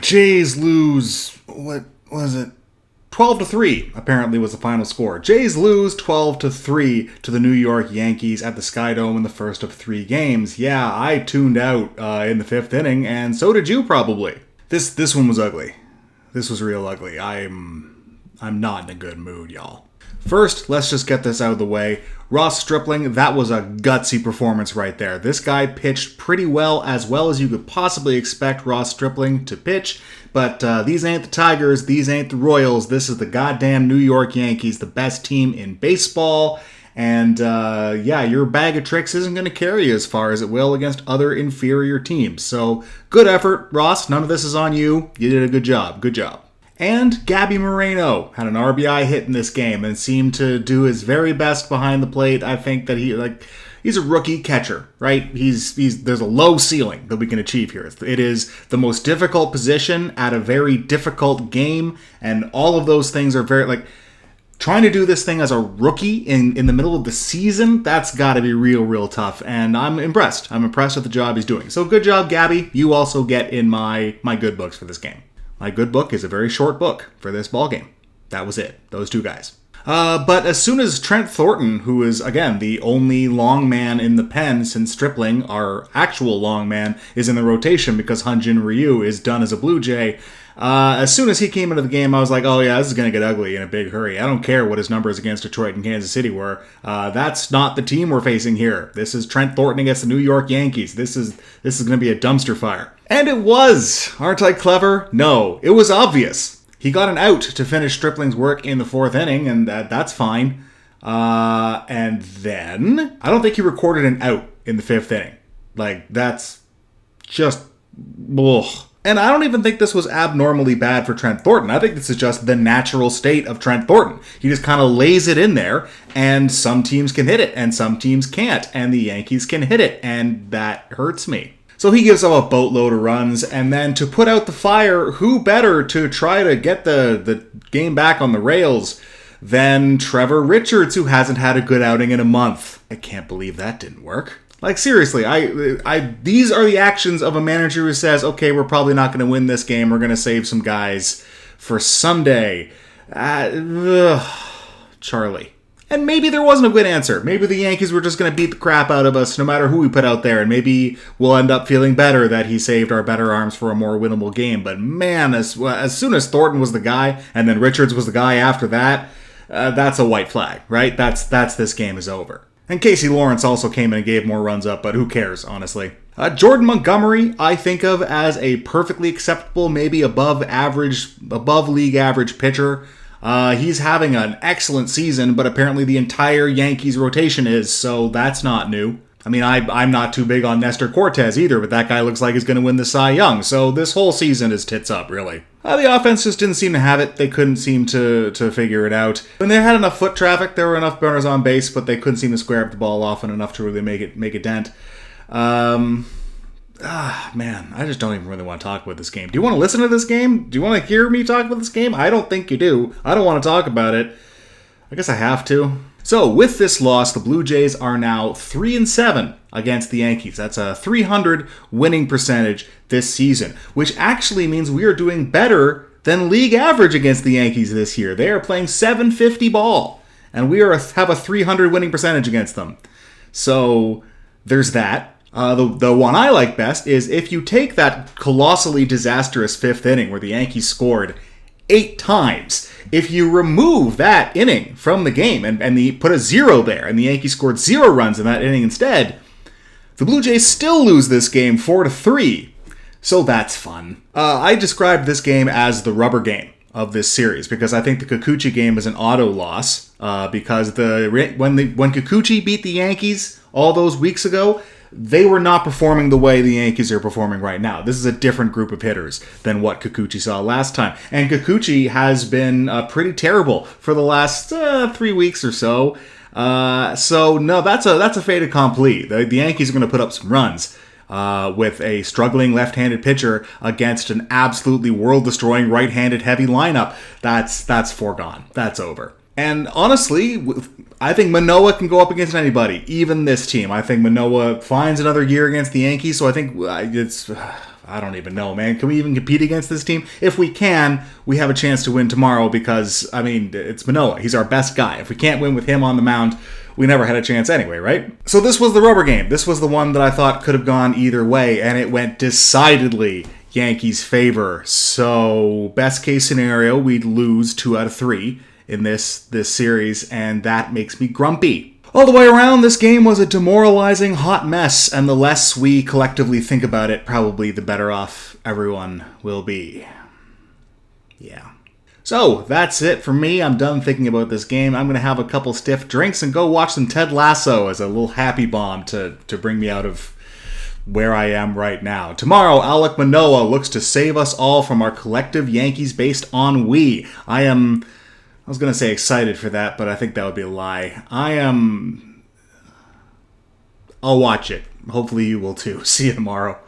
Jays lose, what was it? 12-3 apparently was the final score. Jays lose 12-3 to the New York Yankees at the Sky Dome in the first of 3 games. Yeah, I tuned out in the 5th inning, and so did you probably. This one was ugly. This was real ugly. I'm not in a good mood, y'all. First, let's just get this out of the way. Ross Stripling, that was a gutsy performance right there. This guy pitched pretty well as you could possibly expect Ross Stripling to pitch. But these ain't the Tigers, these ain't the Royals. This is the goddamn New York Yankees, the best team in baseball. And your bag of tricks isn't going to carry you as far as it will against other inferior teams. So good effort, Ross. None of this is on you. You did a good job. Good job. And Gabby Moreno had an RBI hit in this game and seemed to do his very best behind the plate. I think that he's a rookie catcher, right? There's a low ceiling that we can achieve here. It is the most difficult position at a very difficult game, and all of those things are very trying to do this thing as a rookie in the middle of the season. That's got to be real tough, and I'm impressed. I'm impressed with the job he's doing. So good job, Gabby. You also get in my good books for this game. My good book is a very short book for this ballgame. That was it. Those 2 guys. But as soon as Trent Thornton, who is, again, the only long man in the pen since Stripling, our actual long man, is in the rotation because Hyun-Jin Ryu is done as a Blue Jay, as soon as he came into the game, I was like, oh yeah, this is going to get ugly in a big hurry. I don't care what his numbers against Detroit and Kansas City were. That's not the team we're facing here. This is Trent Thornton against the New York Yankees. This is going to be a dumpster fire. And it was! Aren't I clever? No, it was obvious. He got an out to finish Stripling's work in the 4th inning, and that's fine. And then, I don't think he recorded an out in the 5th inning. That's just... ugh. And I don't even think this was abnormally bad for Trent Thornton. I think this is just the natural state of Trent Thornton. He just kind of lays it in there, and some teams can hit it, and some teams can't, and the Yankees can hit it, and that hurts me. So he gives up a boatload of runs, and then to put out the fire, who better to try to get the game back on the rails than Trevor Richards, who hasn't had a good outing in a month. I can't believe that didn't work. Seriously, these are the actions of a manager who says, okay, we're probably not going to win this game. We're going to save some guys for Sunday. Charlie. And maybe there wasn't a good answer. Maybe the Yankees were just going to beat the crap out of us no matter who we put out there. And maybe we'll end up feeling better that he saved our better arms for a more winnable game. But man, as soon as Thornton was the guy and then Richards was the guy after that, that's a white flag, right? That's this game is over. And Casey Lawrence also came in and gave more runs up, but who cares, honestly. Jordan Montgomery, I think of as a perfectly acceptable, maybe above league average pitcher. He's having an excellent season, but apparently the entire Yankees rotation is, so that's not new. I mean, I'm not too big on Nestor Cortez either, but that guy looks like he's going to win the Cy Young, so this whole season is tits up, really. The offense just didn't seem to have it. They couldn't seem to figure it out. When they had enough foot traffic, there were enough runners on base, but they couldn't seem to square up the ball often enough to really make a dent. Man, I just don't even really want to talk about this game. Do you want to listen to this game? Do you want to hear me talk about this game? I don't think you do. I don't want to talk about it. I guess I have to. So, with this loss, the Blue Jays are now 3-7 against the Yankees. That's a .300 winning percentage this season, which actually means we are doing better than league average against the Yankees this year. They are playing .750 ball, and we have a .300 winning percentage against them. So, there's that. The one I like best is if you take that colossally disastrous 5th inning where the Yankees scored 8 times. If you remove that inning from the game and put a 0 there and the Yankees scored 0 runs in that inning instead, the Blue Jays still lose this game 4-3. So that's fun. I described this game as the rubber game of this series because I think the Kikuchi game is an auto loss because when Kikuchi beat the Yankees all those weeks ago, they were not performing the way the Yankees are performing right now. This is a different group of hitters than what Kikuchi saw last time. And Kikuchi has been pretty terrible for the last 3 weeks or so. So no, that's a fait accompli. The Yankees are going to put up some runs with a struggling left-handed pitcher against an absolutely world-destroying right-handed heavy lineup. That's foregone. That's over. And honestly, I think Manoah can go up against anybody, even this team. I think Manoah finds another year against the Yankees, so I think I don't even know, man. Can we even compete against this team? If we can, we have a chance to win tomorrow because, I mean, it's Manoah. He's our best guy. If we can't win with him on the mound, we never had a chance anyway, right? So this was the rubber game. This was the one that I thought could have gone either way, and it went decidedly Yankees' favor. So best case scenario, we'd lose 2 out of 3 in this series, and that makes me grumpy. All the way around, this game was a demoralizing hot mess, and the less we collectively think about it, probably the better off everyone will be. Yeah. So, that's it for me. I'm done thinking about this game. I'm going to have a couple stiff drinks and go watch some Ted Lasso as a little happy bomb to bring me out of where I am right now. Tomorrow, Alek Manoah looks to save us all from our collective Yankees-based ennui. I was going to say excited for that, but I think that would be a lie. I'll watch it. Hopefully you will too. See you tomorrow.